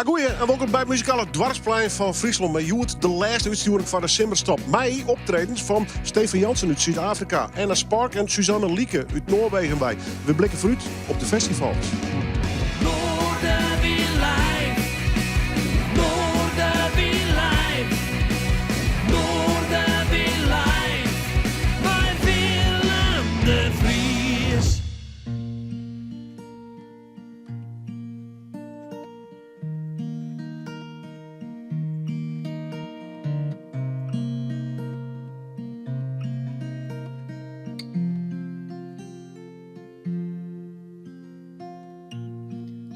Goeie en welkom bij het muzikale dwarsplein van Friesland. Met Joet, de laatste uitsturing van de Simmerstop. Mij optredens van Stefan Jansen uit Zuid-Afrika. Anna Spark en Suzanne Lieke uit Noorwegen bij. We blikken vooruit op de festivals.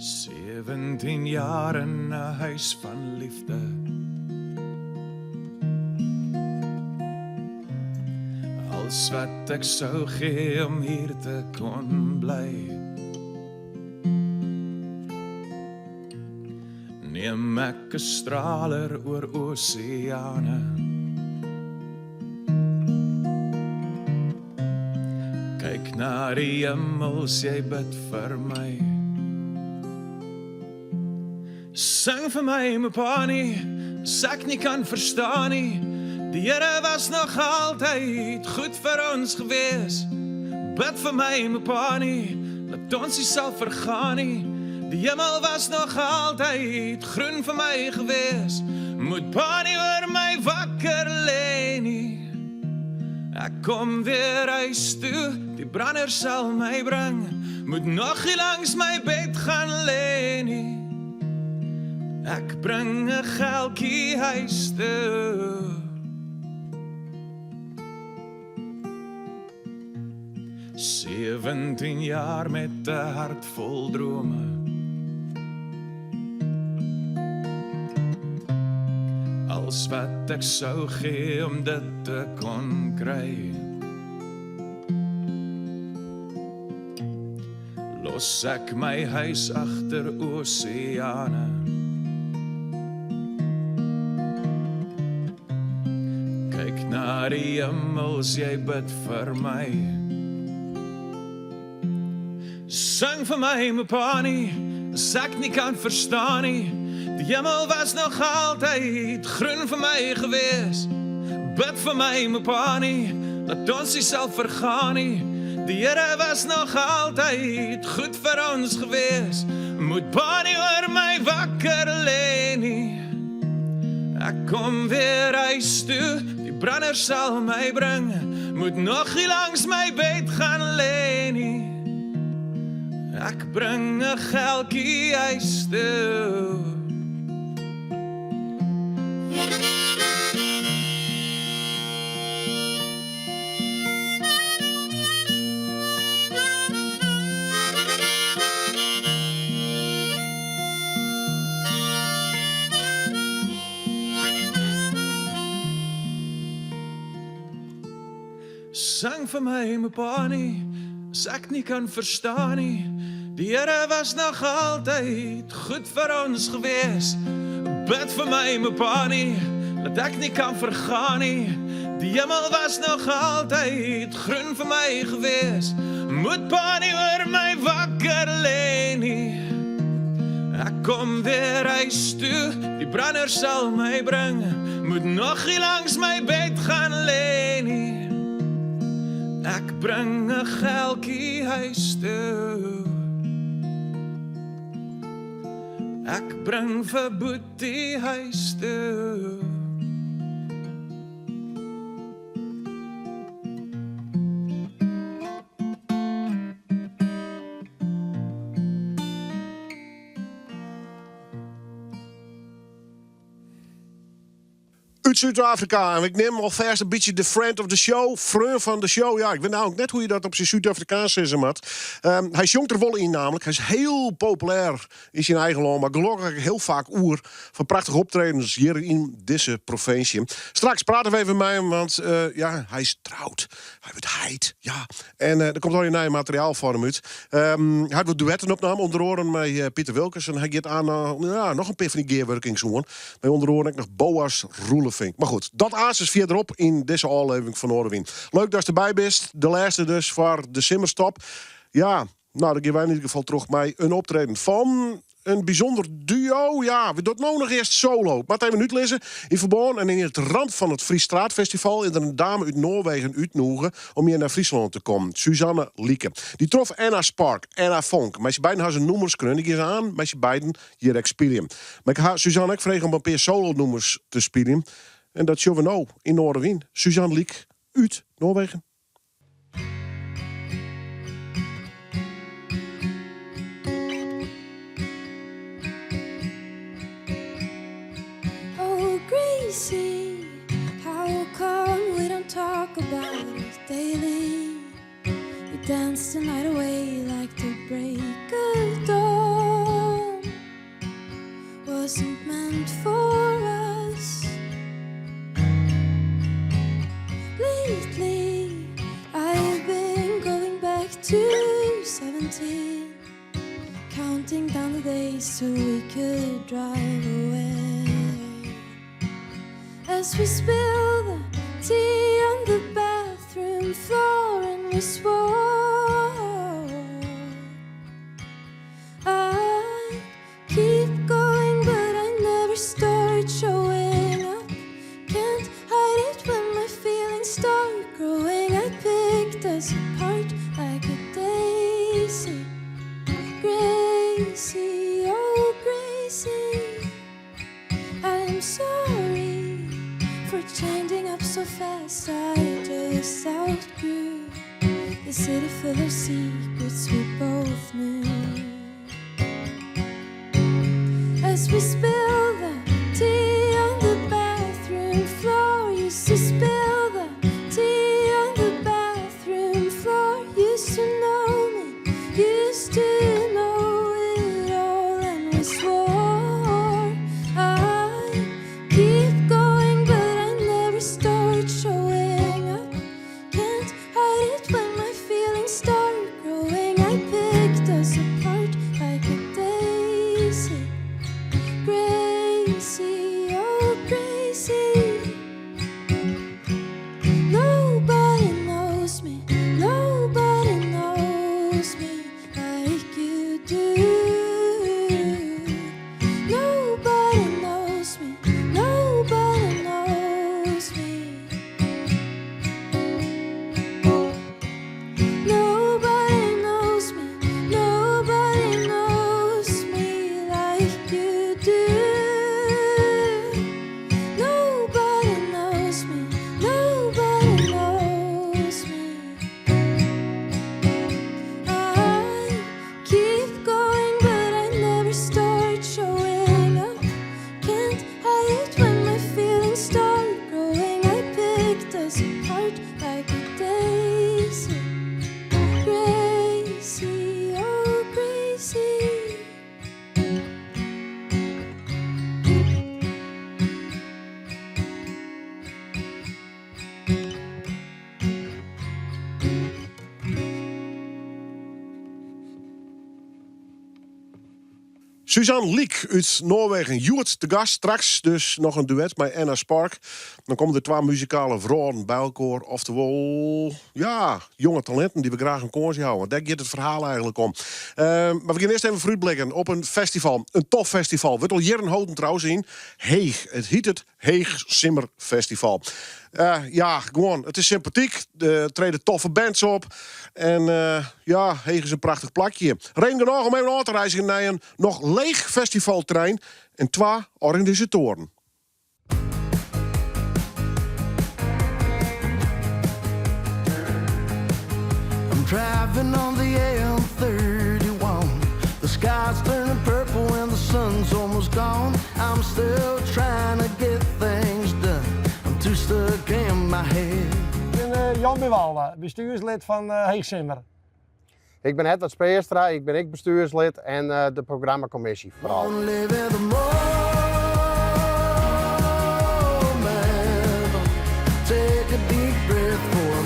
Zeventien jaar in 'n huis van liefde. Als wat ek sou gee om hier te kon bly. Neem ek 'n straler oor oseane. Kyk na die hemels, jy bid vir my. Sing vir my, my pani, as ek nie kan verstaan nie. Die Here was nog altyd goed vir ons gewees. Bid vir my, my pani, laat ons nie sal vergaan nie. Die hemel was nog altyd groen vir my gewees. Moet pani oor my wakker lê nie. Ek kom weer huis toe, die brander sal my bring. Moet nog nie langs my bed gaan lê nie. Ek bring 'n geldjie huis toe. Zeventien jaar met 'n hart vol drome. Als wat ek sou gee om dit te kon kry. Los ek my huis agter oseane. Kyk na die hemels, jy bid vir my. Sing vir my, my pani, as ek nie kan verstaan nie. Die hemel was nog altyd groen vir my gewees. Bid vir my, my pani, laat ons nie sal vergaan nie. Die Here was nog altyd goed vir ons gewees. Moet pani oor my wakker lê nie. Ek kom weer huis toe, die brander sal my bring. Moet nog nie langs my bed gaan lê nie. Ek bring 'n geldjie huis toe. Sing vir my, my pani, as ek nie kan verstaan nie. Die Here was nog altyd goed vir ons gewees. Bid vir my, my pani, dat ek nie kan vergaan nie. Die hemel was nog altyd groen vir my gewees. Moet pani oor my wakker lê nie. Ek kom weer huis toe, die brander sal my bring. Moet nog nie langs my bed gaan lê nie. Ek bring 'n geldjie huis toe. Ek bring vir Boetie huis toe. Uit Zuid-Afrika. En ik neem alvast een beetje de friend of the show. Freun van de show. Ja, ik weet nou ook net hoe je dat op zijn Zuid-Afrikaans zegt, Mat. Hij is jong er wel in namelijk. Hij is heel populair in zijn eigen land. Maar gelukkig heel vaak oer van prachtige optredens hier in deze provincie. Straks praten we even met hem, want ja, hij is trouwd. Hij wordt heid. Ja. En er komt al een nieuw materiaal voor hem uit. Hij wordt duetten opname, onder andere met Pieter Wilkes. En hij gaat aan nog een paar van die gearworkings doen. Bij onder andere nog Boas Roelevink. Maar goed, dat aas is verderop in deze aflevering van Oorwin. Leuk dat je erbij bent. De laatste dus voor de Simmerstop. Ja, nou, dan gaan wij in ieder geval terug bij een optreden van een bijzonder duo. Ja, we doen nou nog eerst solo. Maar even uitlezen. In Verbond en in het rand van het Friesstraatfestival is er een dame uit Noorwegen uitnoegen om hier naar Friesland te komen. Suzanne Lieke. Die trof Anna Spark, Anna Vonk. Maar ze beiden hadden zijn nummers kunnen. Ik aan, maar ze beiden hier experiën. Maar ik ga Suzanne ook vragen om een paar solo-nummers te spelen. En dat zullen we nou in Noorderwien. Suzanne Lieke uit Noorwegen. See how come we don't talk about it daily? We dance the night away like the break of dawn. Wasn't meant for us. Lately, I've been going back to 17, counting down the days till we could drive away. As we spill the tea on the bathroom floor and we swore I keep going but I never start showing up. Can't hide it when my feelings start growing. I picked us apart like a daisy. Gracie, oh Gracie, I'm sorry for changing up so fast. I just outgrew the city full of secrets we both knew. As we spill the tea on the bathroom floor, used to spill the tea on the bathroom floor. Used to know me, used to know it all, and we swore I keep going but I never start showing up. Can't hide it when my feelings start growing. I picked us apart like a daisy. Gracie, oh Gracie, nobody knows me, nobody knows me like you do. Nobody knows me, nobody knows me. Nobody knows me, nobody knows me like you do. Nobody knows me, nobody knows me. I keep going but I never start showing up. Can't hide it when my feelings start growing. I picked us apart like a daisy. Gracie, oh Gracie. Suzanne Liek uit Noorwegen. Joert de gast. Straks dus nog een duet met Anna Spark. Dan komen er 2 muzikale vrouwen bij elkaar. Oftewel, ja, jonge talenten die we graag een koers houden. Daar gaat het verhaal eigenlijk om. Maar we gaan eerst even vooruitblikken op een festival. Een tof festival. We al jaren houden trouwens in Heeg. Het heet het Heeg Simmer Festival. Ja, gewoon, het is sympathiek. Er treden toffe bands op. En ja, Heeg is een prachtig plakje. Reden genoeg om even aan te reizen naar een nog leeg festivalterrein. En 2 organisatoren. I'm driving on the AM31. The sky's turning purple and the sun's almost gone. I'm still trying to get things done. I'm too stuck in my head. Ik ben Jan Bewalda, bestuurslid van Heeg Simmer. Ik ben Edward Speerstra, ik ben bestuurslid en de programmacommissie vooral. Wanna live in the moment. Take a deep breath for a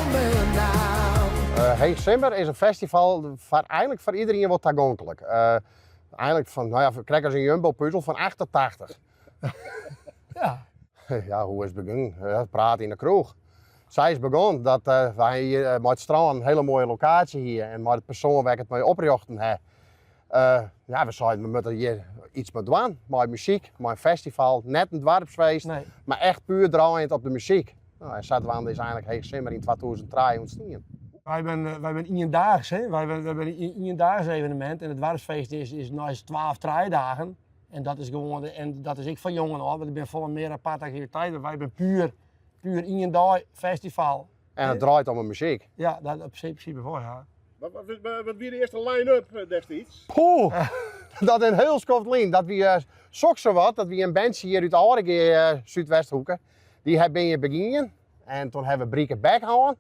moment now. Heeg Simmer is een festival eigenlijk voor iedereen wat toegankelijk. Eigenlijk van, nou ja, we krijgen als een jumbo-puzzel van 88. Ja. Ja, hoe is het begonnen? Ja, praten in de kroeg. Zij is begonnen dat wij hier met het strand een hele mooie locatie hier en met het persoon waar ik het mee oprichten heb. Ja, we zeiden we moeten hier iets mee doen, met muziek, met een festival, net een dorpsfeest, Nee. maar echt puur draaiend op de muziek. Nou, en Zuidwaan is eigenlijk Heeg Simmer in 2003 ontstaan. Wij zijn eendaags, hè. Wij hebben een eendaags evenement en het dorpsfeest is na 12 dagen. En dat is gewoon, en dat is ik van jongen al, want ik ben vol meer aparte activiteiten. Wij zijn puur één dag festival. En het draait om de muziek. Ja, dat in principe voor, ja. Wat wie de eerste line-up destijds? Poeh, dat in heel Skoftlien, dat we zo wat, dat we een bandje hier uit de Aardige Zuidwesthoeken, die hebben hier beginnen. En toen hebben we Brieke Back gehouden.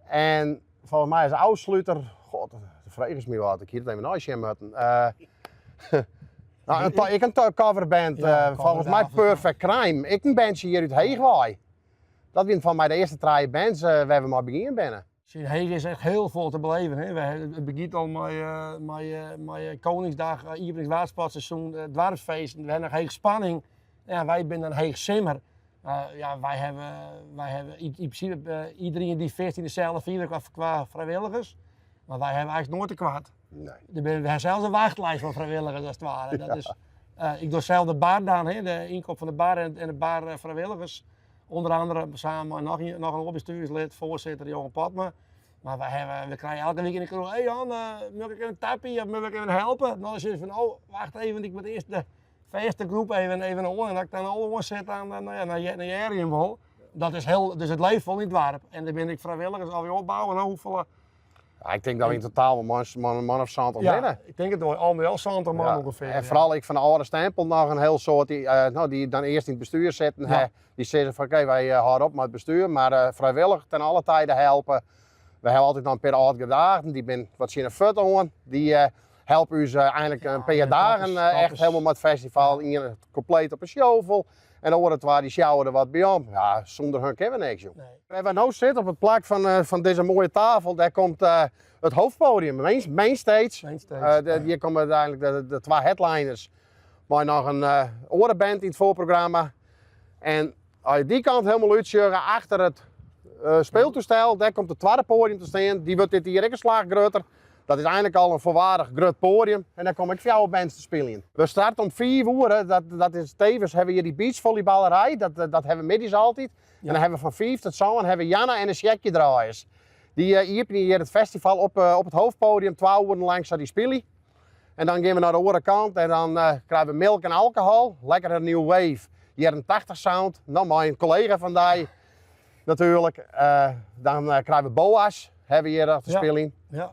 En volgens mij is de afsluiter, god, de vraag is me wat, ik hier het even naar je moeten. Nou, ik een coverband, Ja, volgens mij cover, Perfect Crime. Ik een bandje hier uit Heegwaai. Dat was van mij de eerste 3 bands waar we maar beginnen binnen. In Heeg is echt heel veel te beleven. Hè. Het begint al met Koningsdag, Eveningswatersportseizoen, het dorpsfeest. We hebben nog Heeg Spanning. Ja, wij zijn dan Heeg Simmer. Ja, wij hebben in principe iedereen die 14 dezelfde vieren qua vrijwilligers. Maar wij hebben eigenlijk nooit te kwaad. Nee. We hebben zelfs een wachtlijst van vrijwilligers als het ware. Dat is, ik doe zelf de bar dan, hè, de inkoop van de bar en de bar vrijwilligers. Onder andere samen met nog een bestuurslid, voorzitter Johan Patme. Maar we krijgen elke week in de kroeg, hey Jan, moet ik een tappie of moet ik even helpen? Nou, dan zeg je van, oh, wacht even, ik moet eerst de eerste groep even horen. En dat ik dan alle zet naar Jerry wil. Dat is heel, dus het leeft vol in het dorp. En dan ben ik vrijwilligers alweer opbouwen. Nou, hoeveel... Ja, ik denk dat we in totaal een man of 70 binnen. ik denk het wel 70 man Ja, ongeveer. en vooral ik van de oude stempel nog een heel soort die dan eerst in het bestuur zitten. Ja. Die zeggen van oké, wij houden op met het bestuur, maar vrijwillig ten alle tijden helpen. We hebben altijd nog een paar oud gedaagden, die ben wat zien een die helpen ons eigenlijk een paar dagen echt helemaal met het festival. Iedereen compleet op een shovel. En dan wordt het waar die sjouwen er wat bij om. Ja, zonder hun kennen we niks, joh. Nee. Waar we nu zitten op het plak van deze mooie tafel, daar komt het hoofdpodium, Mainstage. Hier komen uiteindelijk de 2 headliners. Maar nog een orenband in het voorprogramma. En als je die kant helemaal uitscheuren, achter het speeltoestel, daar komt het tweede podium te staan. Die wordt dit hier een slag groter. Dat is eigenlijk al een volwaardig groot podium. En daar kom ik 4 bands te spelen. We starten om 4 uur. Dat is tevens hebben we hier die beachvolleyballerij. Dat hebben we middags altijd. Ja. En dan hebben we van 5 tot 7 hebben we Janna en een Sjekje draaiers. Die hier het festival op het hoofdpodium 12 uur lang die spelen. En dan gaan we naar de andere kant en dan krijgen we melk en alcohol. Lekker een nieuw wave. Hier een 80 sound. Nou, mijn collega van die natuurlijk. Dan krijgen we Boas. Hebben we hier te spelen. Ja.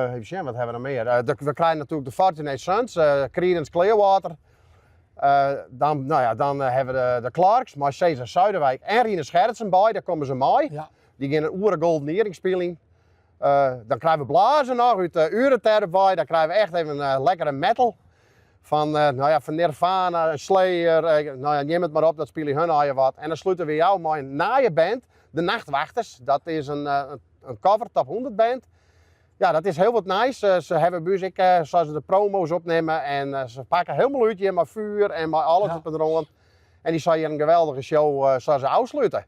Even zien, wat hebben we nog meer? We krijgen natuurlijk de Fortunate Sons, Creedence Clearwater. Dan hebben we de Clarks, Cesar Zuiderwijk en Rine Schertsen bij, daar komen ze mee. Ja. Die gaan een oeren Golden Earring spelen. Dan krijgen we blazen nog uit de Urenterp bij, dan krijgen we echt even een lekkere metal. Van Nirvana, Slayer, neem het maar op, dat spelen hun al je wat. En dan sluiten we jou met een naaie band, de Nachtwachters. Dat is een cover top 100 band. Ja, dat is heel wat nice. Ze hebben muziek, zoals ze de promo's opnemen en ze pakken helemaal uit hier met vuur en met alles op en rond. En die zal hier een geweldige show zoals ze afsluiten.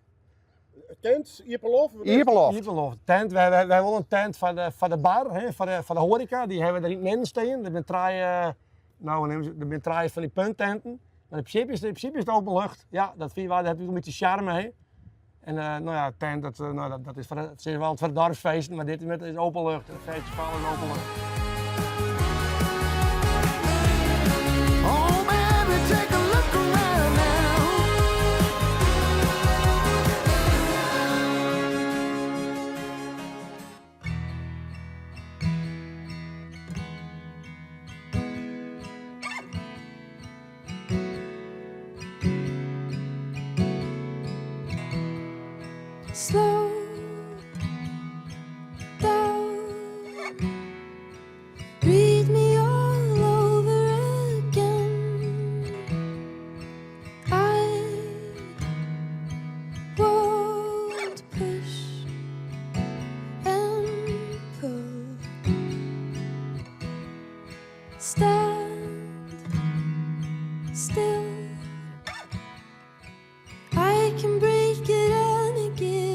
Tent, Ieperlof? Ieperlof. Tent. Wij hebben wel een tent van de bar, hè, van de horeca. Die hebben we er in het midden staan. Er zijn draaien van die punttenten. Maar in principe is het open lucht. Ja, dat vind je wel, dat heeft een beetje charme. Hè. En tent, dat is het is wel voor het dorpsfeest, maar dit is open lucht. Het festival is open lucht. Oh baby, take a look around now. Slow down, read me all over again. I won't push and pull. Stand still. I can break it and again.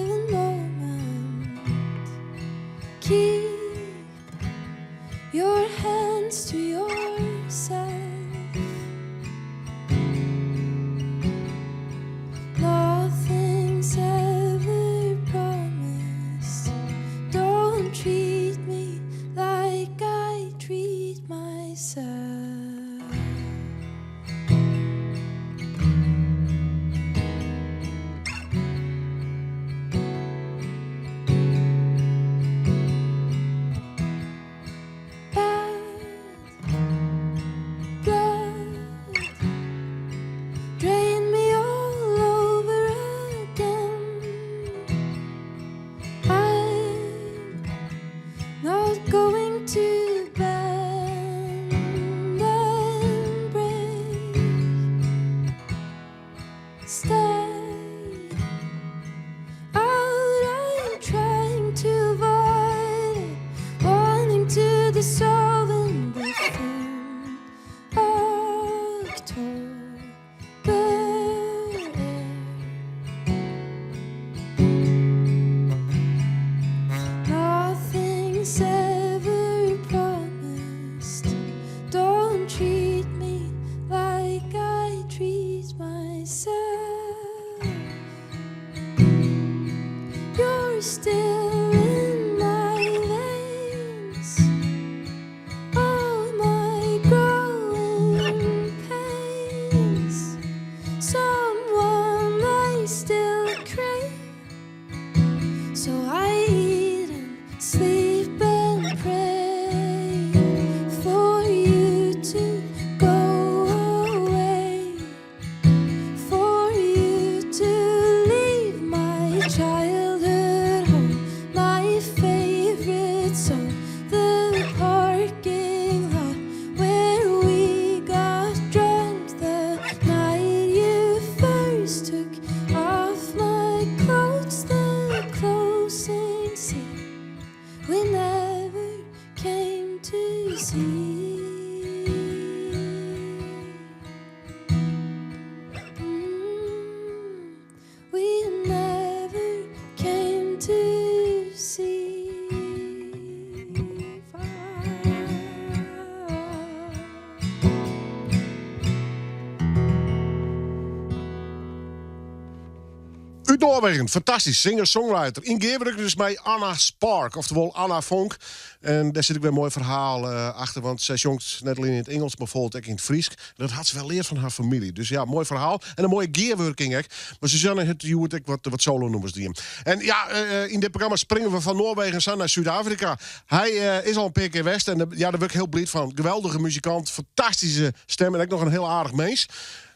myself. Bad blood drain me all over again. I'm not going to bend and break. Stay out. I'm trying to avoid it, wanting to dissolve in the thin October air. Nothing's ever promised. Don't treat me like I treat myself. You're still in my veins. All my growing pains. Someone I still crave. So I eat and sleep and pray for you to go away, for you to leave my childhood home, my favorite song, the parking lot where we got drunk the night you first took off my clothes, the closing scene we never came to see. We never came to see. Uit Noorwegen, fantastisch, singer-songwriter. In Geerbrugge dus bij Anna Spark, oftewel Anna Vonk. En daar zit ook weer een mooi verhaal achter, want zij zongt net alleen in het Engels, maar bijvoorbeeld ook in het Fries. En dat had ze wel leerd van haar familie. Dus ja, mooi verhaal. En een mooie gearworking ook. Maar Suzanne het Hewitt ook wat solo-nummers die hem. En ja, in dit programma springen we van Noorwegen naar Zuid-Afrika. Hij is al een paar keer west en daar ben ik heel blij van. Geweldige muzikant, fantastische stem en ook nog een heel aardig mens.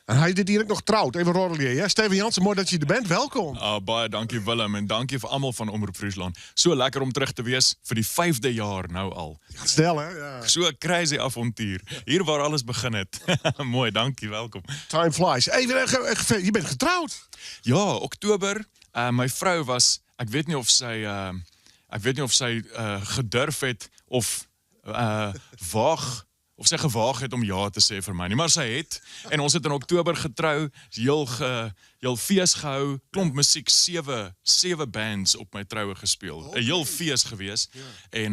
En hij is direct nog trouwd. Even roddelen. Ja? Steven Jansen, mooi dat je er bent. Welkom. Baie dankie Willem en dankie vir almal van Omroep Friesland. So lekker om terug te wees vir die 5de jaar nou al. Stel, hè? Ja. So 'n crazy avontuur. Hier waar alles begin het. Mooi, dankie, welkom. Time flies. Even, je bent getrouwd. Ja, Oktober. My vrou was, ek weet nie of sy gedurf het of of sy gewaag het om ja te sê vir my nie, maar sy het. En ons het in Oktober getrou, heel fees gehou, klomp musiek, 7 bands op my troue gespeel. 'n Heel fees gewees. En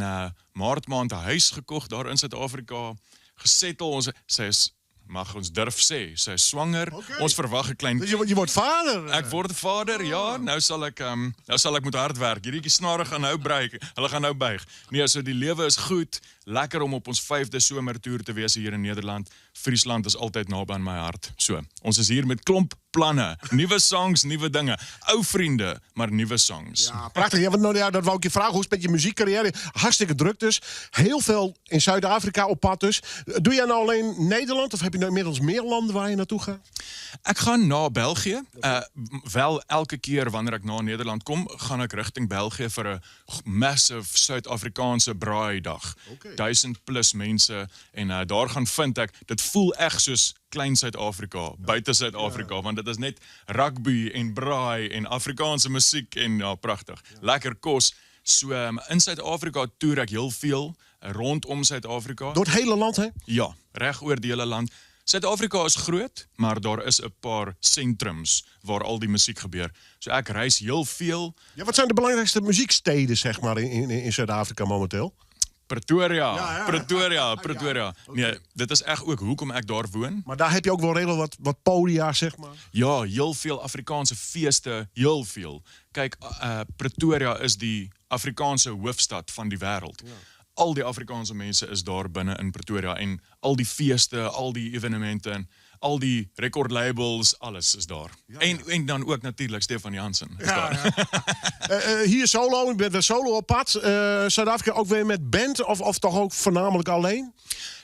Maart maand 'n huis gekocht daar in Suid-Afrika, gesettel. Sy is, mag ons durf sê, sy is swanger. Ons verwag 'n klein. Dus je wordt vader. Ek word vader, ja. Nou sal ek moet hard werk. Hierdie snare gaan nou breek. Hulle gaan nou buig. Nee, so die lewe is goed. Lekker om op ons 5de somertoer te wees hier in Nederland. Friesland is altyd naby aan my hart. So, ons is hier met klomp planne. Nuwe songs, nuwe dinge. Ou vriende, maar nuwe songs. Ja, prachtig. Ja, want, nou, ja, dat wou ik je vragen. Hoe is het met je muziekcarrière? Hartstikke druk dus. Heel veel in Zuid-Afrika op pad dus. Doe jij nou alleen Nederland of heb je nou inmiddels meer landen waar je naartoe gaat? Ek gaan na België. Wel elke keer wanneer ek na Nederland kom, gaan ek rigting België vir 'n massive Suid-Afrikaanse braaidag. 1000+ mense en daar gaan vind ek, dit voel echt soos klein Suid-Afrika, buite Suid-Afrika, want dit is net rugby en braai en Afrikaanse musiek en ja, pragtig. Lekker kos. So in Suid-Afrika toer ek heel veel rondom Suid-Afrika. Door het hele land heen? Ja, reg oor die hele land. Suid-Afrika is groot, maar daar is 'n paar sentrums waar al die musiek gebeur. So ek reis heel veel. Ja, wat zijn de belangrijkste muzieksteden zeg maar in Zuid-Afrika momenteel? Pretoria, Pretoria. Nee, dit is echt ook hoekom ek daar woon. Maar daar heb je ook wel redelijk wat podia, zeg maar. Ja, heel veel Afrikaanse feeste, heel veel. Kijk, Pretoria is die Afrikaanse hoofstad van die wêreld. Ja. al die Afrikaanse mense is daar binne in Pretoria en al die feeste, al die evenemente en al die recordlabels, alles is daar. En dan ook natuurlijk Stefan Jansen is daar. Hier solo, ik ben weer solo op pad. Zuid-Afrika ook weer met band of toch ook voornamelijk alleen?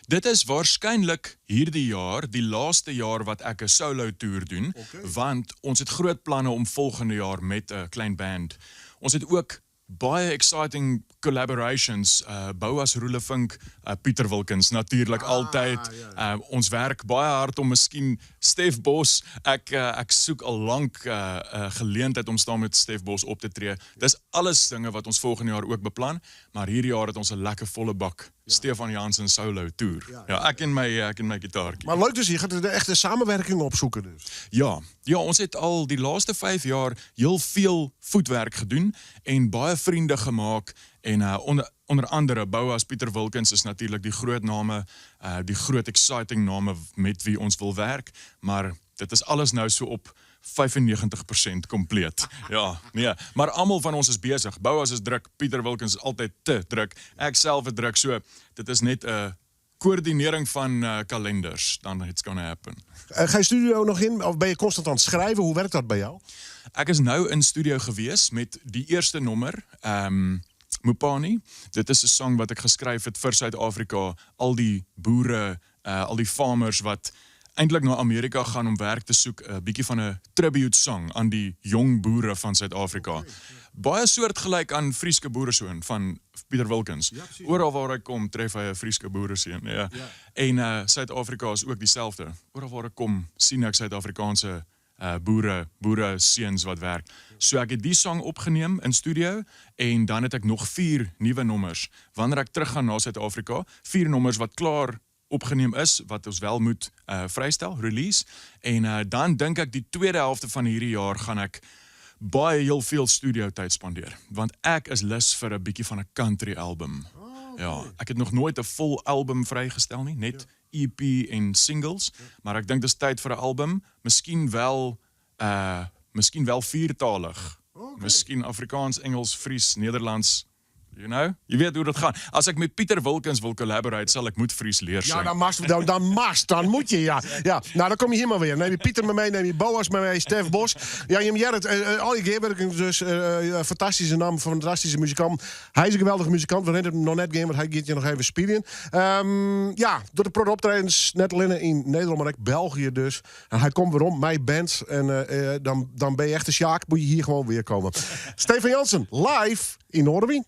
Dit is waarskynlik hierdie jaar, die laaste jaar wat ek 'n solo toer doen, want ons het groot planne om volgende jaar met 'n klein band. Ons het ook baie exciting collaborations, Boas Roelevink, Pieter Wilkins natuurlik altyd. Ons werk baie hard om miskien Stef Bos, ek soek al lank geleentheid om saam met Stef Bos op te tree. Dis alles dinge wat ons volgende jaar ook beplan, maar hierdie jaar het ons 'n lekker volle bak Stefan Jansen solo tour. Ja, ek en my gitaartjie. Maar leuk dus, je gaat de echte samenwerking opzoeken dus. Ja, ons het al die laaste 5 jaar heel veel voetwerk gedoen en baie vriende gemaak en onder andere Boas, Pieter Wilkins is natuurlik die groot name, die groot exciting name met wie ons wil werk, maar dit is alles nou so op 95% compleet. Ja, nee, maar almal van ons is besig. Boas is druk, Pieter Wilkins is altyd te druk. Ek self is druk, so dit is net 'n coördinering van kalenders, dan it's gonna happen. Ga je studio nog in of ben je constant aan het schrijven? Hoe werkt dat bij jou? Ek is nou in studio gewees met die eerste nommer, Mupani. Dit is 'n song wat ek geskryf het vir Suid-Afrika, al die boere, al die farmers wat eintlik na Amerika gaan om werk te soek, 'n bietjie van 'n tribute song aan die jong boere van Suid-Afrika. Baie soortgelyk aan Frieske Boereseun van Pieter Wilkins. Oral waar hy kom, tref hy 'n Frieske Boereseun. Ja. En Suid-Afrika is ook dieselfde. Oral waar ek kom, sien ek Suid-Afrikaanse boere seuns wat werk. So ek het die song opgeneem in studio en dan het ek nog 4 nuwe nommers. Wanneer ek teruggaan na Suid-Afrika, 4 nommers wat klaar opgeneem is, wat ons wel moet vrystel, release. En dan dink ek die tweede helfte van hierdie jaar gaan ek baie heel veel studio tyd spandeer. Want ek is lus vir 'n bietjie van 'n country album. Ja, ek het nog nooit 'n vol album vrygestel nie, net EP en singles, maar ek dink dis tyd vir 'n album, miskien wel viertalig. Miskien Afrikaans, Engels, Fries, Nederlands. You know? Je weet hoe dat gaat. Als ik met Pieter Wilkins wil collaborate, zal ik moet Fries leren. Ja, dan moet je, ja. Nou, dan kom je hier maar weer. Neem je Pieter mee, neem je Boas mee, Stef Bos. Ja, je Gerrit, al je gewerken dus fantastische naam, fantastische muzikant. Hij is een geweldige muzikant. We hebben hem nog net game, want hij gaat je nog even spelen. Door de pro-optredens, net alleen in Nederland, maar ook België dus. En hij komt weer om, mijn band. En dan ben je echt een sjaak, moet je hier gewoon weer komen. Stefan Jansen, live in Noorderwien.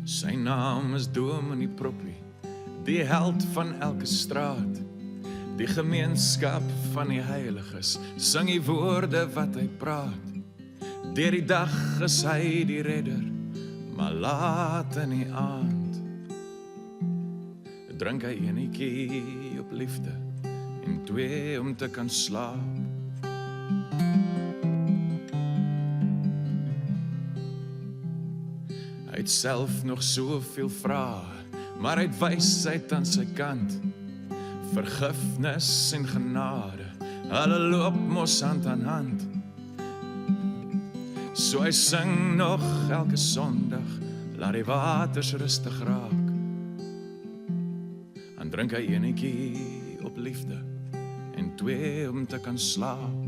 Zijn naam is Dominee Proppie, die held van elke straat. Die gemeenskap van die heiliges, sing die woorde wat hy praat. Deur die dag is hy die redder, maar laat in die aand drink hy enetjie op liefde en 2 om te kan slaap. Hy het self nog soveel vrae, maar hy het wysheid aan sy kant. Vergifnis en genade, hulle loop mos hand aan hand. So hy sing nog elke Sondag, laat die waters rustig raak. En drink hy enetjie op liefde en 2 om te kan slaap.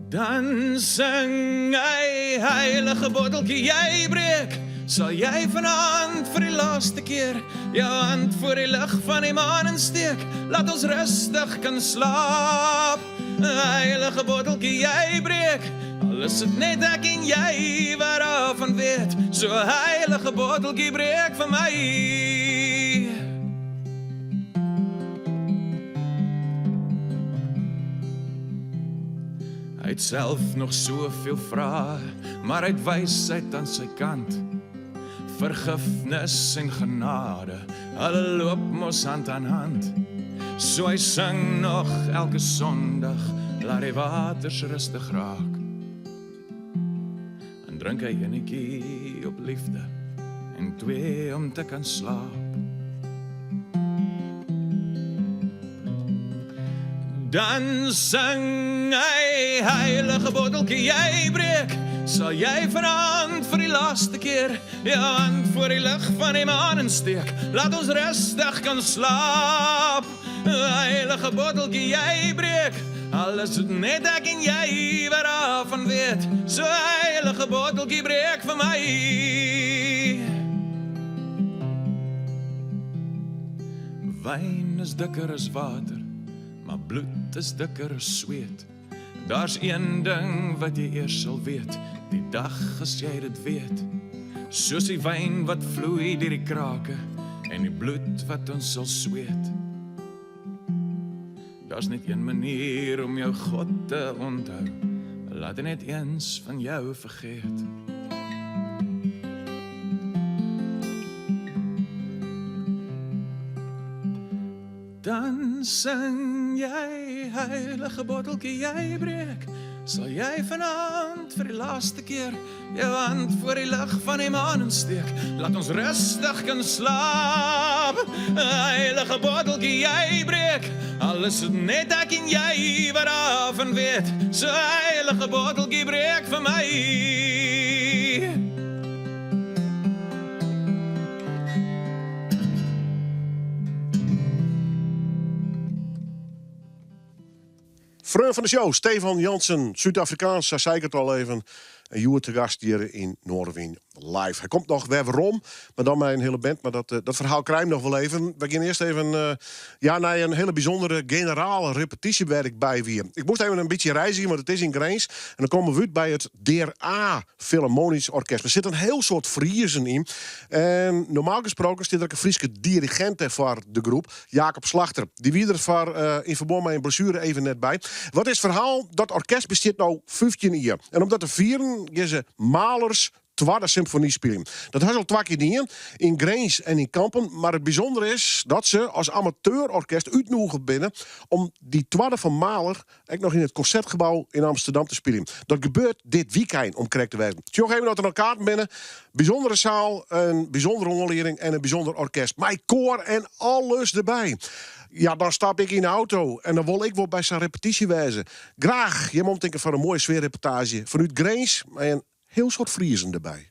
Dan sing hy, heilige botteltjie, jy breek, sal jy vanaand vir die laaste keer jou hand voor die lig van die maan insteek, laat ons rustig kan slaap. Heilige botteltjie, jy breek, al is dit net ek en jy wat daarvan weet, so heilige botteltjie, breek vir my. Hy het self nog soveel vrae, maar hy het wysheid aan sy kant. Vergifnis en genade, hulle loop mos hand aan hand. So hy sing nog elke Sondag, laat die waters rustig raak. En drink hy enetjie op liefde en 2 om te kan slaap. Dan zing hy, heilige botteltjie, jy breek. Sal jy vanavond vir die laaste keer jou hand voor die lig van die maan steek? Laat ons rustig kan slaap. Heilige botteltjie, jy breek. Al is het net ek en jy wat daarvan weet. So heilige botteltjie, breek vir my. Wyn is dikker as water, maar bloed is dikker as sweet. Daar's een ding wat jy eers sal weet, die dag as jy dit weet. Soos die wyn wat vloei deur die krake, en die bloed wat ons sal sweet. Daar's net een manier om jou God te onthou, laat hy net eens van jou vergeet. Dan sing jy, heilige botteltjie, jy breek. Sal jy vanavond vir die laaste keer jou hand voor die lig van die maan steek? Laat ons rustig kan slaap. Heilige botteltjie, jy breek. Al is het net ek en jy wat daarvan weet. So heilige botteltjie, breek vir my. Vriend van de show, Stefan Jansen, Zuid-Afrikaans, hij zei het al even. En Joer te gast hier in Noorwegen live. Hij komt nog weer waarom, maar dan met een hele band. Maar dat verhaal krijg ik nog wel even. We gaan eerst even naar een hele bijzondere generale repetitiewerk bij weer. Ik moest even een beetje reizigen, want het is in Grains. En dan komen we uit bij het DRA Philharmonisch Orkest. Er zit een heel soort Friezen in. En normaal gesproken zit er een Friese dirigent voor de groep, Jacob Slachter. Die wie er voor, in verband met een brochure even net bij. Wat is het verhaal? Dat orkest bestaat nou 15 jaar. En om dat te vieren, gaan ze Mahlers tweede symfonie spelen. Dat was al 2 keer niet in Grains en in Kampen. Maar het bijzondere is dat ze als amateurorkest uitnodigen binnen om die tweede van Mahler ook nog in het Concertgebouw in Amsterdam te spelen. Dat gebeurt dit weekend, om correct te wijzen. Tjoch even dat er een kaart binnen. Bijzondere zaal, een bijzondere onderlering en een bijzonder orkest. Mijn koor en alles erbij. Ja, dan stap ik in de auto en dan wil ik wel bij zijn repetitie wijzen. Graag, je moet denken van een mooie sfeerreportage vanuit Grains en heel soort Friezen erbij.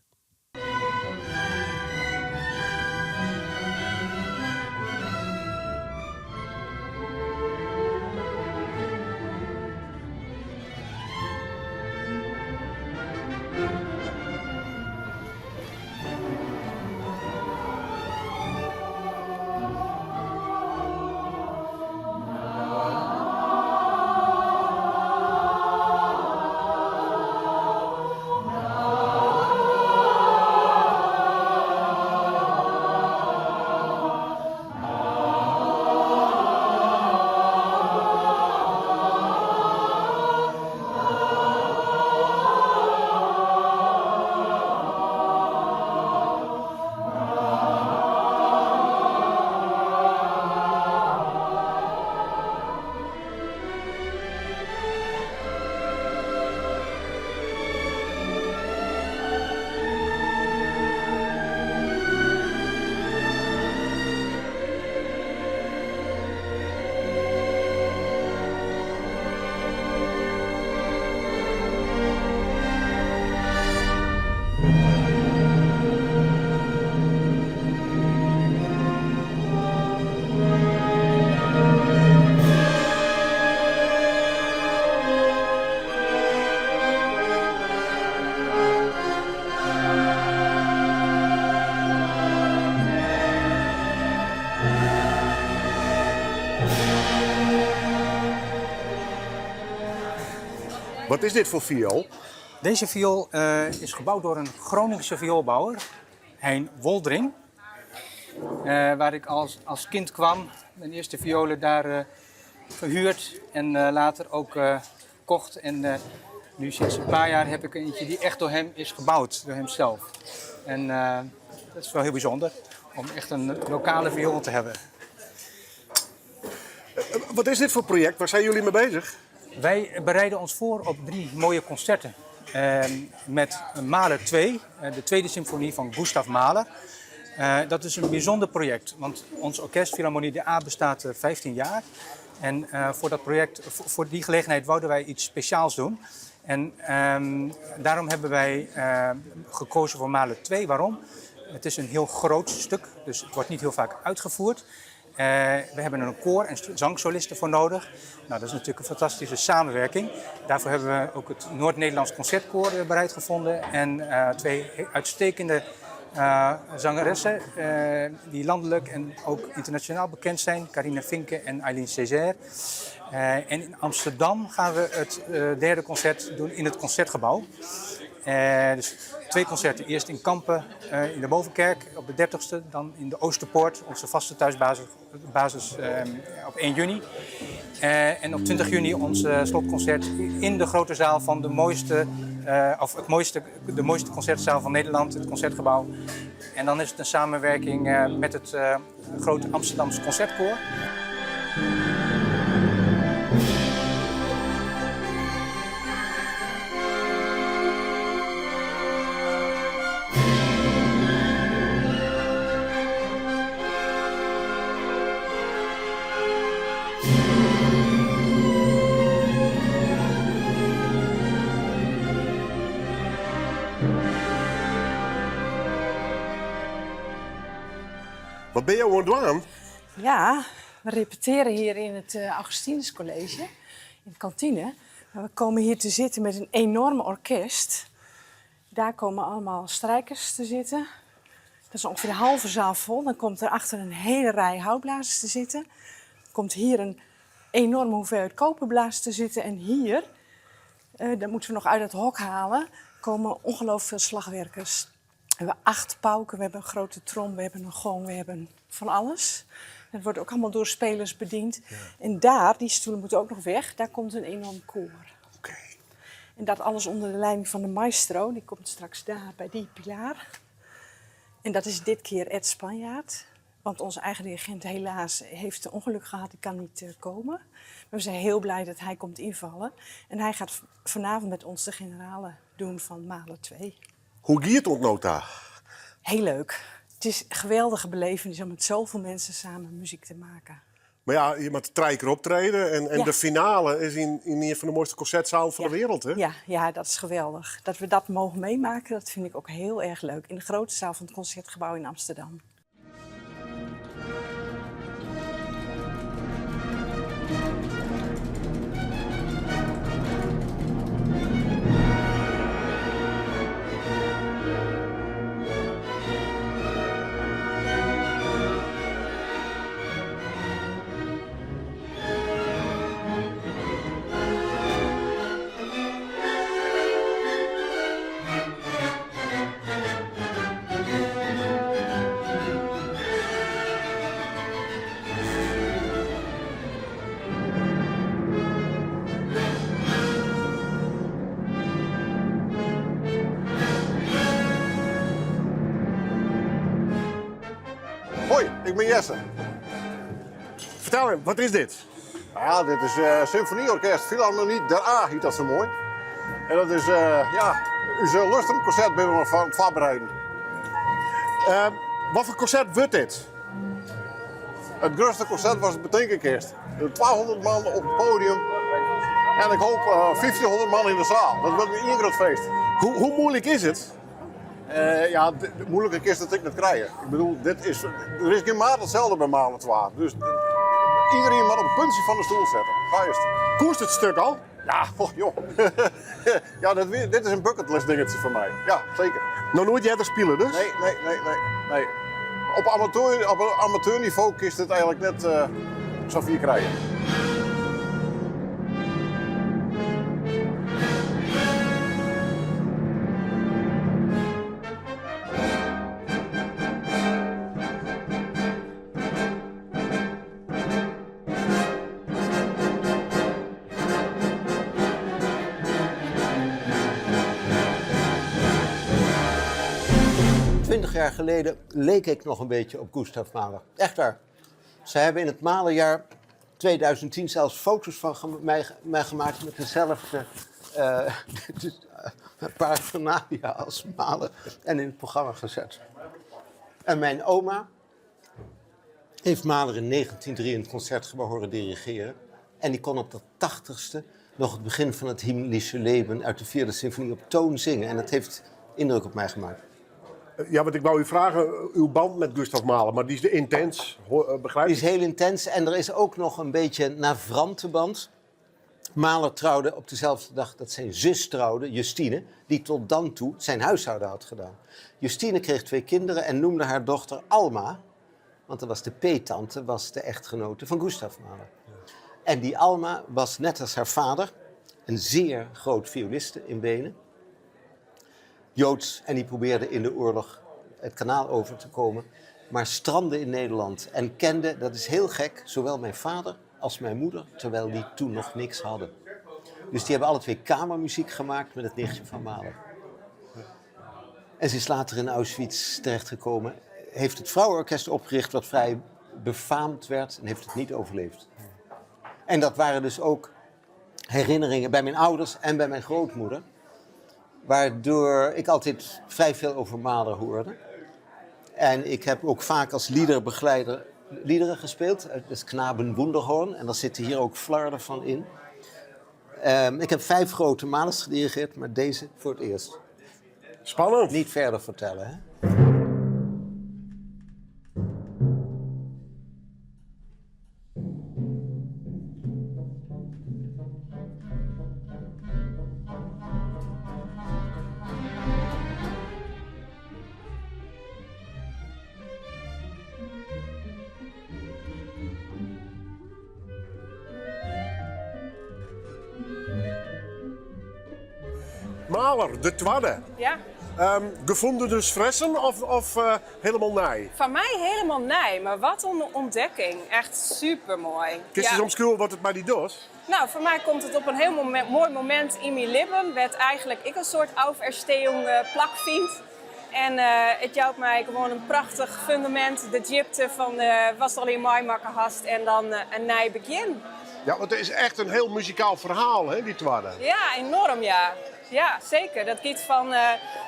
Wat is dit voor viool? Deze viool is gebouwd door een Groningse vioolbouwer, Hein Woldring. Waar ik als kind kwam, mijn eerste violen daar verhuurd en later ook kocht. En nu sinds een paar jaar heb ik eentje die echt door hem is gebouwd, door hemzelf. En dat is wel heel bijzonder om echt een lokale viool te hebben. Wat is dit voor project? Waar zijn jullie mee bezig? Wij bereiden ons voor op 3 mooie concerten. Met Mahler 2, de tweede symfonie van Gustav Mahler. Dat is een bijzonder project, want ons orkest Philharmonie de A bestaat 15 jaar. En voor dat project, voor die gelegenheid, wouden wij iets speciaals doen. En daarom hebben wij gekozen voor Malen 2. Waarom? Het is een heel groot stuk, dus het wordt niet heel vaak uitgevoerd. We hebben er een koor en zangsolisten voor nodig. Nou, dat is natuurlijk een fantastische samenwerking. Daarvoor hebben we ook het Noord-Nederlands Concertkoor bereid gevonden. En 2 uitstekende zangeressen die landelijk en ook internationaal bekend zijn. Carina Finke en Eileen Césaire. En in Amsterdam gaan we het derde concert doen in het Concertgebouw. Dus 2 concerten. Eerst in Kampen in de Bovenkerk op de 30ste. Dan in de Oosterpoort, onze vaste thuisbasis op 1 juni. En op 20 juni ons slotconcert in de grote zaal van de mooiste concertzaal van Nederland, het Concertgebouw. En dan is het een samenwerking met het grote Amsterdamse Concertkoor. Wat ben je aan het doen? Ja, we repeteren hier in het Augustinus College, in de kantine. We komen hier te zitten met een enorm orkest. Daar komen allemaal strijkers te zitten. Dat is ongeveer de halve zaal vol. Dan komt er achter een hele rij houtblazers te zitten. Dan komt hier een enorme hoeveelheid koperblazers te zitten. En hier, dat moeten we nog uit het hok halen, komen ongelooflijk veel slagwerkers. We hebben 8 pauken, we hebben een grote trom, we hebben een gong, we hebben van alles. Het wordt ook allemaal door spelers bediend. Ja. En daar, die stoelen moeten ook nog weg, daar komt een enorm koor. Okay. En dat alles onder de leiding van de maestro, die komt straks daar bij die pilaar. En dat is dit keer Ed Spanjaard. Want onze eigen dirigent helaas heeft een ongeluk gehad, die kan niet komen. Maar we zijn heel blij dat hij komt invallen. En hij gaat vanavond met ons de generale doen van Malen 2. Hoe gaat het ontnota? Heel leuk. Het is een geweldige belevenis om met zoveel mensen samen muziek te maken. Maar ja, je moet 3 keer optreden. En de finale is in een van de mooiste concertzalen van de wereld, hè? Ja, dat is geweldig. Dat we dat mogen meemaken, dat vind ik ook heel erg leuk. In de grote zaal van het Concertgebouw in Amsterdam. Hoi, ik ben Jesse. Vertel hem, wat is dit? Ja, dit is Symfonieorkest Philharmonie der A, heet dat zo mooi. En dat is, uw Lustrum-concert ben we nog van het voorbereiden. Wat voor concert wordt dit? Het grootste concert was het Betinkerkerst. 1200 man op het podium. En ik hoop 1500 man in de zaal. Dat wordt een groot feest. Hoe moeilijk is het? De moeilijke kist dat ik net krijgen. Ik bedoel, er is geen maat hetzelfde bij Malen 2. Dus iedereen moet op het puntje van de stoel zetten. Ga eerst. Koerst het stuk al? Ja, joh. Ja, dit is een bucketlist dingetje voor mij. Ja, zeker. Nou nooit jij te spelen dus? Nee. Op amateurniveau kist het eigenlijk net zoveel krijgen. Jaar geleden leek ik nog een beetje op Gustav Mahler. Echt waar. Ze hebben in het Mahlerjaar 2010 zelfs foto's van mij gemaakt met dezelfde paraphernalia als Mahler en in het programma gezet. En mijn oma heeft Mahler in 1903 in het Concertgebouw horen dirigeren. En die kon op de 80ste nog het begin van het Himmlische Leben uit de 4e symfonie op toon zingen. En dat heeft indruk op mij gemaakt. Ja, want ik wou u vragen, uw band met Gustav Mahler, maar die is intens, begrijp Die ik? is heel intens en er is ook nog een beetje een navrante band. Mahler trouwde op dezelfde dag dat zijn zus trouwde, Justine, die tot dan toe zijn huishouden had gedaan. Justine kreeg 2 kinderen en noemde haar dochter Alma, want dat was de peettante, was de echtgenote van Gustav Mahler. En die Alma was net als haar vader een zeer groot violiste in Wenen. Joods, en die probeerde in de oorlog het kanaal over te komen, maar strandde in Nederland en kende, dat is heel gek, zowel mijn vader als mijn moeder, terwijl die toen nog niks hadden. Dus die hebben alle 2 kamermuziek gemaakt met het nichtje van Mahler. En ze is later in Auschwitz terechtgekomen, heeft het vrouwenorkest opgericht wat vrij befaamd werd en heeft het niet overleefd. En dat waren dus ook herinneringen bij mijn ouders en bij mijn grootmoeder, waardoor ik altijd vrij veel over Mahler hoorde. En ik heb ook vaak als liederbegeleider liederen gespeeld. Dat is Knaben Wunderhorn. En daar zitten hier ook flarden van in. Ik heb 5 grote Mahlers gedirigeerd, maar deze voor het eerst. Spannend. Niet verder vertellen, hè? Mahler, de tweede. Ja. Gevonden dus fressen of helemaal nee? Van mij helemaal nee, maar wat een ontdekking. Echt super mooi. Kist je soms cool wat het bij die doet? Nou, voor mij komt het op een heel mooi moment in mijn leven. Werd eigenlijk ik een soort Auferstehung plak vind. En het jouwt mij gewoon een prachtig fundament. De diepte van was er alleen mooi maken hast en dan een nieuw begin. Ja, want het is echt een heel muzikaal verhaal, hè, die tweede. Ja, enorm ja. Ja, zeker. Dat gaat van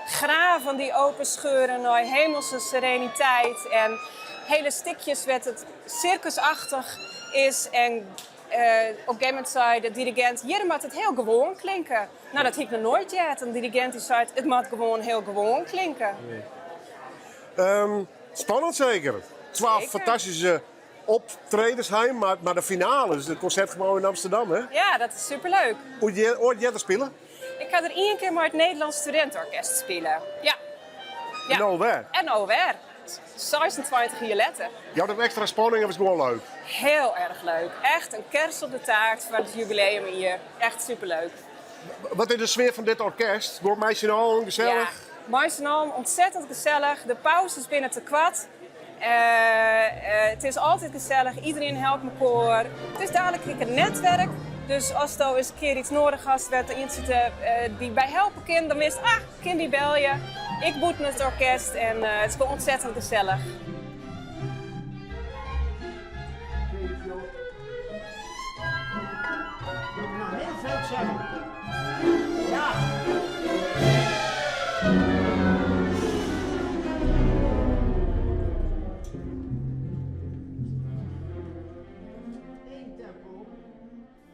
graven die openscheuren naar hemelse sereniteit. En hele stukjes werd het circusachtig is. En op een gegeven moment zei de dirigent, hier moet het heel gewoon klinken. Nou, dat heb ik nog nooit gehad. Een dirigent die zei, het moet gewoon heel gewoon klinken. Spannend zeker. 12 Zeker. fantastische optredens heim, maar de finale, dus het concertgebouw in Amsterdam, hè? Ja, dat is superleuk. Ooit jij er spelen? Ik ga er 1 keer maar het Nederlands Studentenorkest spelen. Ja. En alweer? En alweer. 26 jaar later. Ja, dat extra spanning was gewoon leuk. Heel erg leuk. Echt een kers op de taart voor het jubileum hier. Echt superleuk. Wat is de sfeer van dit orkest? Wordt meisje al gezellig? Ja, Meissenalm, ontzettend gezellig. De pauze is binnen te kwart. Het is altijd gezellig. Iedereen helpt elkaar. Het is dadelijk een netwerk. Dus als er eens een keer iets nodig was, werd er iemand die bij helpen kan, dan wist kind die bel je. Ik boet met het orkest en het is gewoon ontzettend gezellig.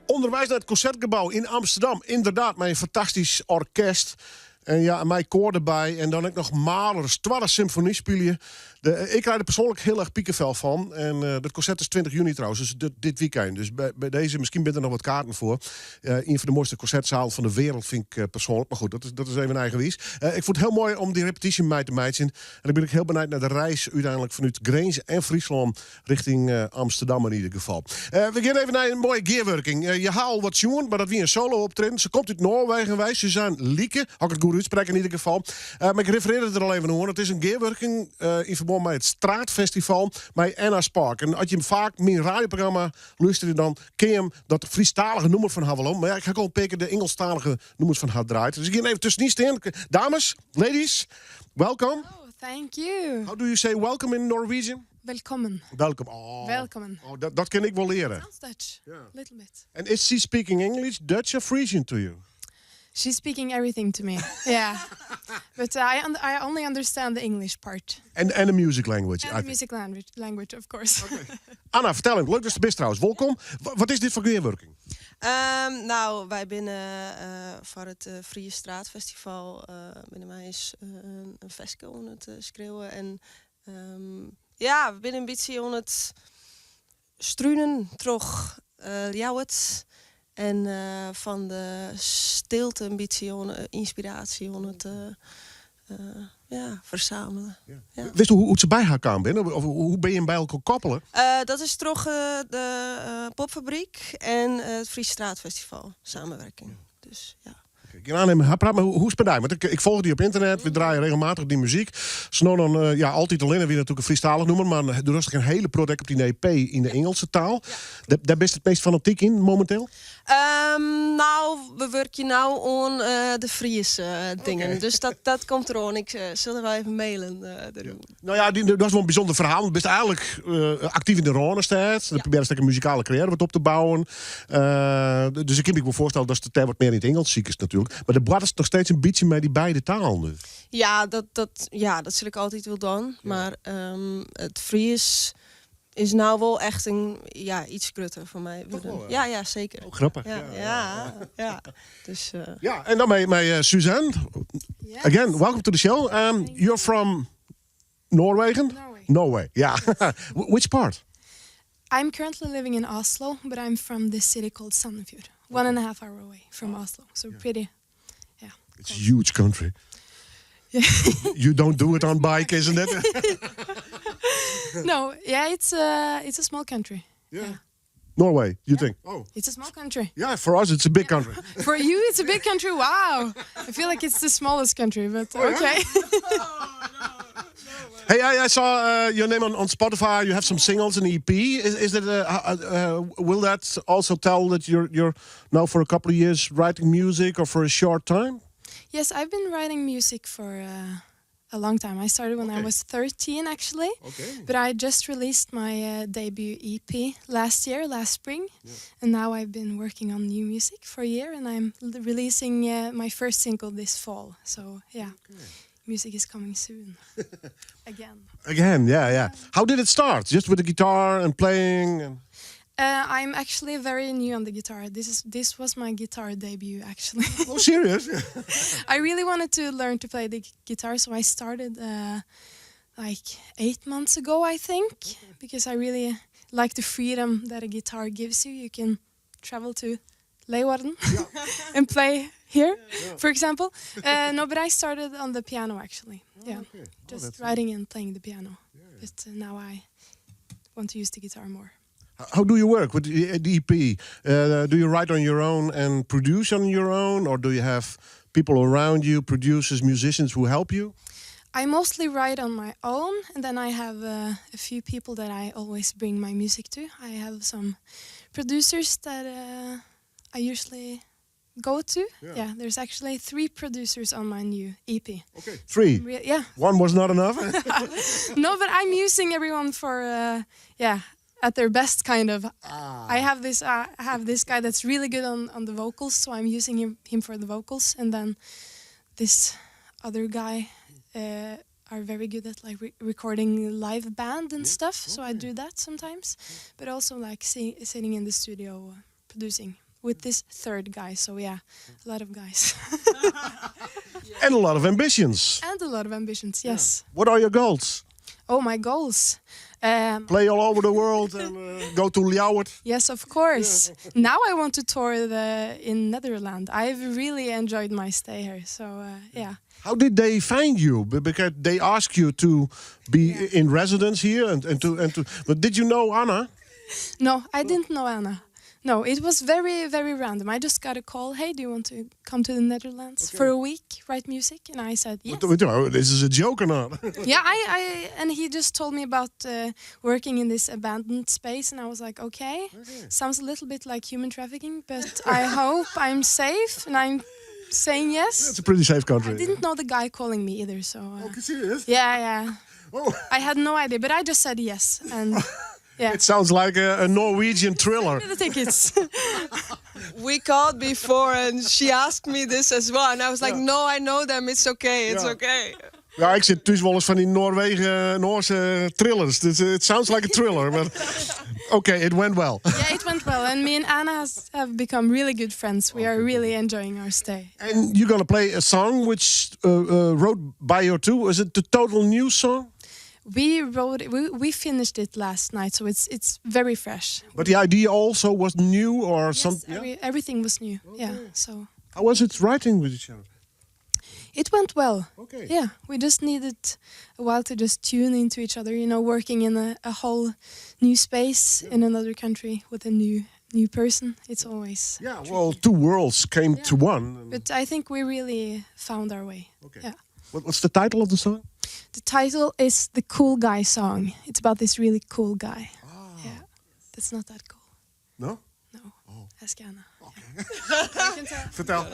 Onderwijs naar het Concertgebouw in Amsterdam. Inderdaad, met een fantastisch orkest. En ja, mij koor erbij. En dan ook nog Mahlers, 12 symfonie spelen. Ik krijg er persoonlijk heel erg piekenvel van. En dat concert is 20 juni trouwens, dus dit weekend. Dus bij deze, misschien ben er nog wat kaarten voor. Een van de mooiste concertzalen van de wereld vind ik persoonlijk. Maar goed, dat is even eigenwijs. Ik vond het heel mooi om die repetitie mee te maken. En ik ben ook heel benieuwd naar de reis uiteindelijk vanuit Grijns en Friesland richting Amsterdam in ieder geval. We gaan even naar een mooie gearworking. Je haalt wat jongen, maar dat wie een solo optreden. Ze komt uit Noorwegen wij. Suzanne Lieke, had ik het goed uitspreken in ieder geval. Maar ik refereerde er al even naar. Het is een gearworking in verband met het Straatfestival bij Anna Spark. En als je hem vaak met een radioprogramma luistert, dan ken je hem dat Friestalige nummer van Havelom. Maar ja, ik ga gewoon pikken de Engelstalige nummers van haar draait. Dus ik ga even tussen niet staan. Dames, ladies, welcome. Oh, thank you. How do you say welcome in Norwegian? Welkom. Welkom. Oh, Welkom. oh, dat kan ik wel leren. Sounds Dutch. Little bit. And is she speaking English, Dutch or Frisian to you? She's speaking everything to me. Yeah. But I only understand the English part. En de music language. And the music language, of course. Anna, vertel eens. Leuk dat je er bent trouwens. Welkom. Wat is dit voor weerwerking? Nou, wij binnen voor het Vrije Straatfestival binnen mij is een festival aan het schreeuwen. En ja, we binnen een beetje aan het struinen, toch jouwet. En van de stilte een beetje aan inspiratie aan het verzamelen. Ja. Wist je hoe het ze bij haar kwam binnen? Of hoe ben je hem bij elkaar koppelen? Dat is toch de popfabriek en het Vrije Straatfestival samenwerking. Dus ja. Ik kan aannemen, praat maar, hoe is het bij jou? Want ik volg die op internet, we draaien regelmatig die muziek. Snow dan, altijd alleen, wie natuurlijk een Friestalig noemen, maar er is een hele product op die EP in de Engelse taal. Ja. Daar best het meest fanatiek in momenteel? Nou, we werken nou aan de Friese dingen. Okay. Dus dat komt er aan. Ik zullen wel even mailen. Nou ja, dat is wel een bijzonder verhaal. Je bent eigenlijk actief in de Ronestaat. Dan probeer je een muzikale carrière wat op te bouwen. Dus ik kan me wel voorstellen dat het wat meer in het Engels ziek is natuurlijk. Maar de blad is nog steeds een beetje met die beide talen. Dus. Ja, dat zul ik altijd wel doen. Ja. Maar het Fries is nou wel echt iets krutter voor mij. Wel, ja, zeker. Oh, grappig. Ja. Dus, ja, en dan met Suzanne. Yes. Again, welcome to the show. You're from Norway? Norway, yeah. Which part? I'm currently living in Oslo, but I'm from this city called Sandefjord. 1.5 hour away from Oslo. So pretty, yeah. It's a huge country. Yeah. You don't do it on bike, isn't it? No, yeah, it's a small country. Yeah. Norway, you think? Oh, it's a small country. Yeah, for us it's a big country. For you, it's a big country. Wow, I feel like it's the smallest country, but okay. Hey, I saw your name on Spotify. You have some singles and EP. Is that will that also tell that you're now for a couple of years writing music, or for a short time? Yes, I've been writing music for a long time. I started when I was 13, actually. Okay. But I just released my debut EP last spring. Yeah. And now I've been working on new music for a year, and I'm releasing my first single this fall. So yeah. Okay. Music is coming soon. Again, yeah. How did it start? Just with the guitar and playing? And... I'm actually very new on the guitar. This was my guitar debut, actually. Oh, serious? I really wanted to learn to play the guitar, so I started like 8 months ago, I think, because I really like the freedom that a guitar gives you. You can travel to Leeuwarden and play here, for example. No, but I started on the piano, actually. Just writing and playing the piano. But now I want to use the guitar more. How do you work with the EP? Do you write on your own and produce on your own, or do you have people around you, producers, musicians, who help you? I mostly write on my own, and then I have a few people that I always bring my music to. I have some producers that I usually go to. Yeah, there's actually 3 producers on my new EP. Okay, 3? Yeah. One was not enough? No, but I'm using everyone for, at their best, kind of. I have this guy that's really good on the vocals, so I'm using him for the vocals, and then this other guy are very good at like recording live band and stuff, so I do that sometimes, but also like sitting in the studio producing with this third guy. So yeah, a lot of guys. And a lot of ambitions. And a lot of ambitions, yes. What are your goals? Oh, my goals. Play all over the world and go to Ljouwert. Yes, of course. Now I want to tour in Netherlands. I've really enjoyed my stay here, so yeah. How did they find you? Because they asked you to be in residence here and to. But did you know Anna? No, I didn't know Anna. No, it was very, very random. I just got a call. Hey, do you want to come to the Netherlands for a week, write music? And I said yes. This is a joke or not? Yeah, and he just told me about working in this abandoned space, and I was like, okay. Sounds a little bit like human trafficking, but I hope I'm safe, and I'm saying yes. It's a pretty safe country. I didn't know the guy calling me either, so. Serious? Yeah. Oh. I had no idea, but I just said yes, and. Yeah. It sounds like a Norwegian thriller. The tickets. we called before and she asked me this as well. And I was like, no, I know them. It's okay. It's okay. Ja, ik zit tussen wel eens van die Noorse thrillers. It sounds like a thriller, but okay, it went well. Yeah, it went well. And me and Anna have become really good friends. We are really enjoying our stay. And you're gonna play a song which wrote by you too. Is it the total new song? We wrote it, we finished it last night, so it's very fresh. But the idea also was new, or Yes, something. everything was new. Yeah, so How was it writing with each other? it went well. Okay. Yeah, we just needed a while to just tune into each other. You know, working in a whole new space in another country with a new person. It's always Well, two worlds came to one. But I think we really found our way. Okay. Yeah. What's the title of the song? The title is The Cool Guy Song. It's about this really cool guy. Yeah. That's not that cool. No? No. Ask Anna. Vertel.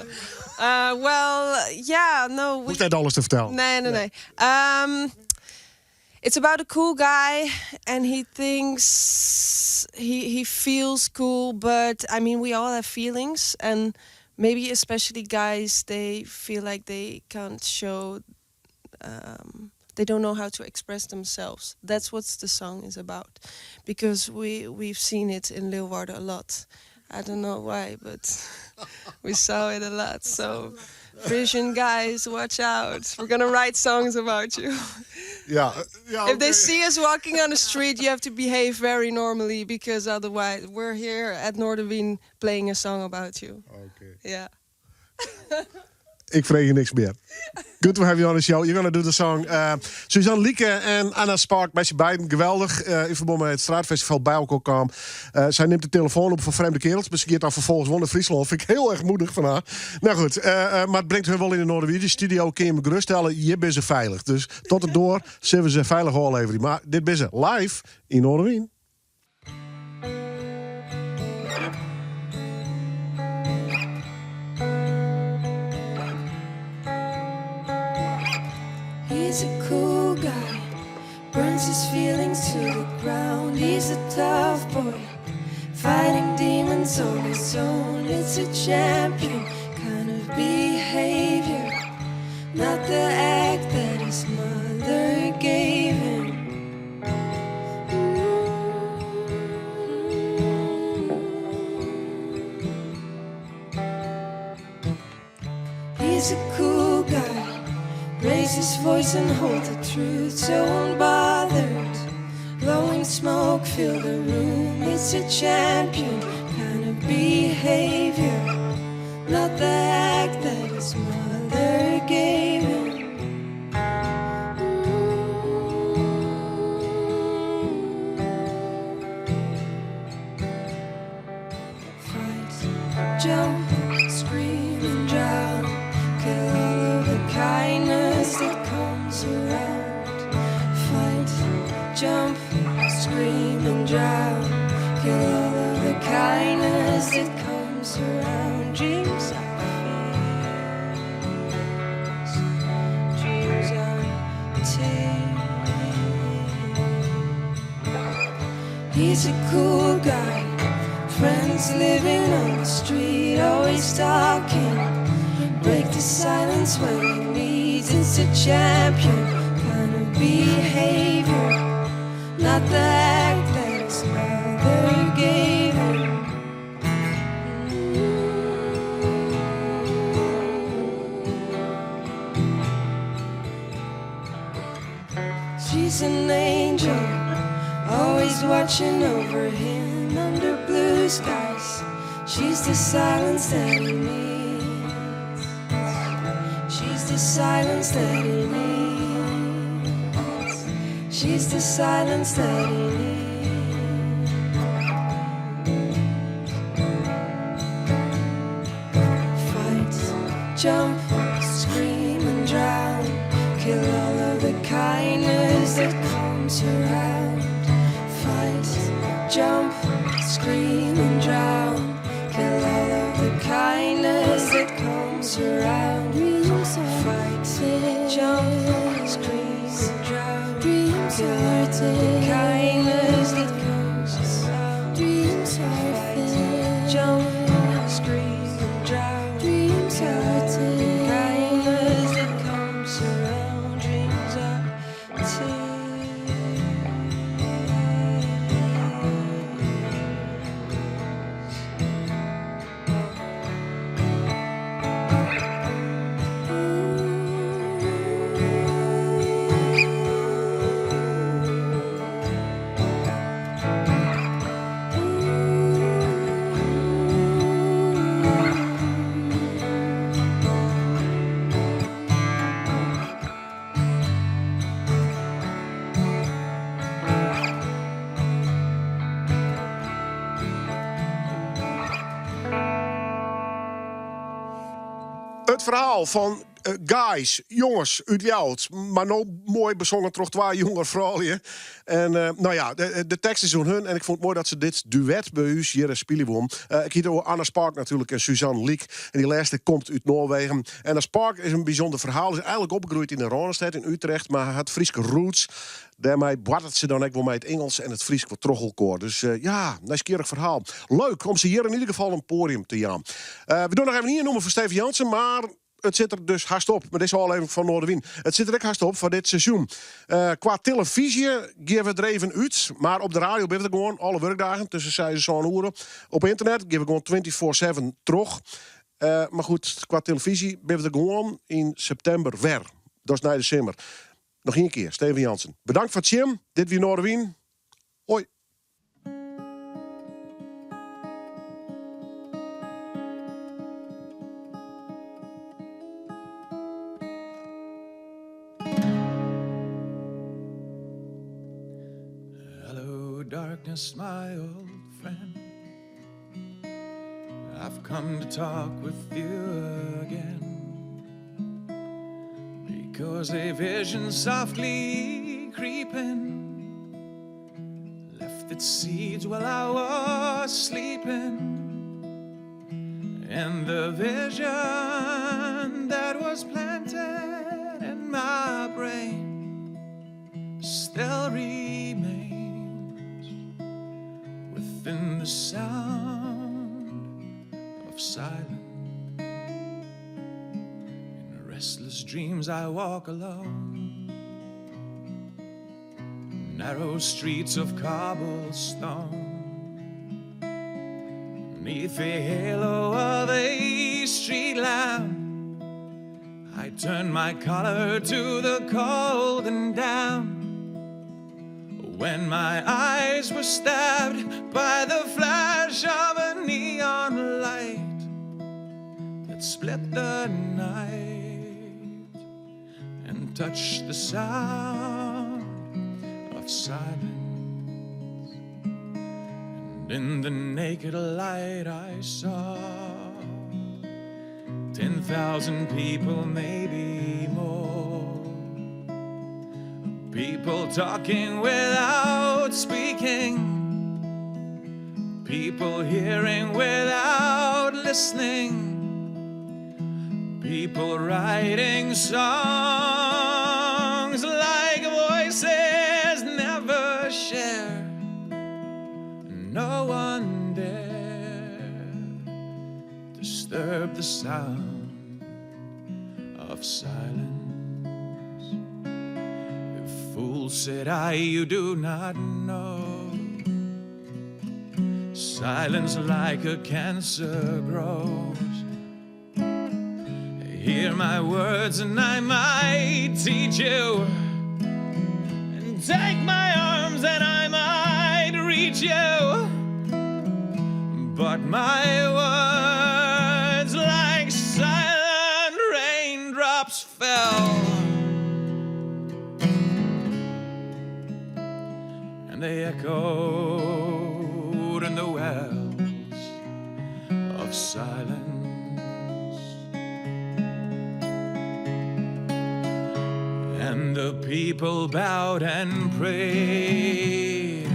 Well, yeah, no. Hoeft net alles te vertellen. Nee. It's about a cool guy, and he thinks he feels cool, but I mean, we all have feelings, and maybe especially guys, they feel like they can't show. They don't know how to express themselves. That's what the song is about, because we've seen it in Leeuwarden a lot. I don't know why, but we saw it a lot. So, Frisian guys, watch out. We're gonna write songs about you. Yeah. If they see us walking on the street, you have to behave very normally, because otherwise, we're here at Noorderwien playing a song about you. Okay. Yeah. Ik vreeg je niks meer. Good to have you on the show. You're gonna do the song. Suzanne Lieke en Anna Spark, met je beiden geweldig. In verband met het straatfestival bij elkaar kwam. Zij neemt de telefoon op voor vreemde kerels. Bescheert dan vervolgens Wonder Friesland. Vind ik heel erg moedig van haar. Nou goed, maar het brengt hun wel in de Noorderwiede studio. Kun je me geruststellen, je bent ze veilig. Dus tot het door zullen we ze veilig oorleveren. Maar dit ben ze live in Noorderwien. He's a cool guy, burns his feelings to the ground. He's a tough boy, fighting demons on his own. It's a champion kind of behavior, not the act that his mother gave him. He's a cool guy, raise his voice and hold the truth, so unbothered. Blowing smoke, fill the room. It's a champion kind of behavior, not the act that his mother gave him. Fight, jump, scream and drown, kill all of the kindness that comes around. Fight, jump, scream and drown, kill all of the kindness that comes around. Dreams are fears, dreams are tears. He's a cool guy, friends living on the street, always talking. Break the silence when he needs. It's a champion kind of behavior, not the act that his mother gave him. She's an angel, always watching over him under blue skies. She's the silence that he needs. She's the silence that he needs. She's the silence that he needs. Fight, jump, scream and drown, kill all of the kindness that comes around. Fight, jump, scream and drown, kill all of the kindness that comes around. Fight, jump, scream and drown, kill all of the kindness that comes around. Fight, jump, scream. verhaal van guys, jongens, uit Ljouwert. Maar nou mooi bezongen door 2 jonge vrouwen. En nou ja, de tekst is van hun. En ik vond het mooi dat ze dit duet bij u hier spelen won. Ik hiet over Anna Spark natuurlijk en Suzanne Liek. En die laatste komt uit Noorwegen. En Anna Spark is een bijzonder verhaal. Ze is eigenlijk opgegroeid in de Ronestad in Utrecht. Maar had Frieske roots. Daarmee battert ze dan ook wel met het Engels en het Fries wat trochelkoor. Dus ja, nieuwsgierig verhaal. Leuk om ze hier in ieder geval een podium te gaan. We doen nog even niet een noemen voor Steven Jansen, maar het zit er dus haast op. Maar dit is al even van Noorderwien. Het zit er ook haast op voor dit seizoen. Qua televisie geven we er even uit. Maar op de radio ben we gewoon alle werkdagen tussen 6 en 7 uur. Op internet geven we gewoon 24/7 terug. Maar goed, qua televisie ben we er gewoon in september weer. Dat is na december. Nog één keer, Steven Jansen. Bedankt voor het Jim. Dit weer Noorderwien. Hoi. Hello, darkness, my old friend. I've come to talk with you again. Because a vision softly creeping left its seeds while I was sleeping. And the vision that was planted in my brain still remains within the sound of silence. Restless dreams I walk alone, narrow streets of cobblestone, neath the halo of a street lamp. I turn my collar to the cold and damp. When my eyes were stabbed by the flash of a neon light that split the night, touch the sound of silence. And in the naked light I saw 10,000 people, maybe more. People talking without speaking. People hearing without listening. People writing songs like voices never share. No one dare disturb the sound of silence. If fool, said I, you do not know. Silence like a cancer grows. Hear my words and I might teach you, and take my arms and I might reach you. But my words like silent raindrops fell, and they echoed in the wells of silence. And the people bowed and prayed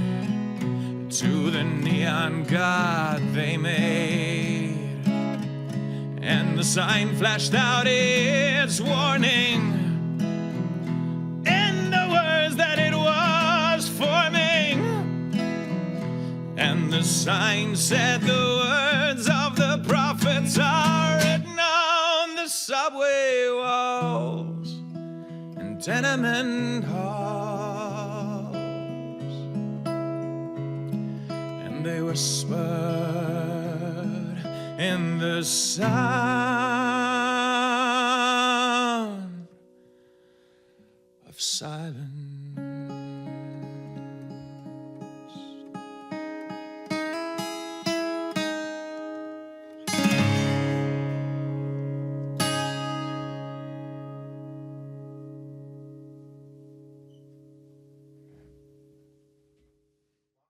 to the neon god they made. And the sign flashed out its warning in the words that it was forming. And the sign said the words of the prophets are written on the subway walls, tenement halls, and they whispered in the sound of silence.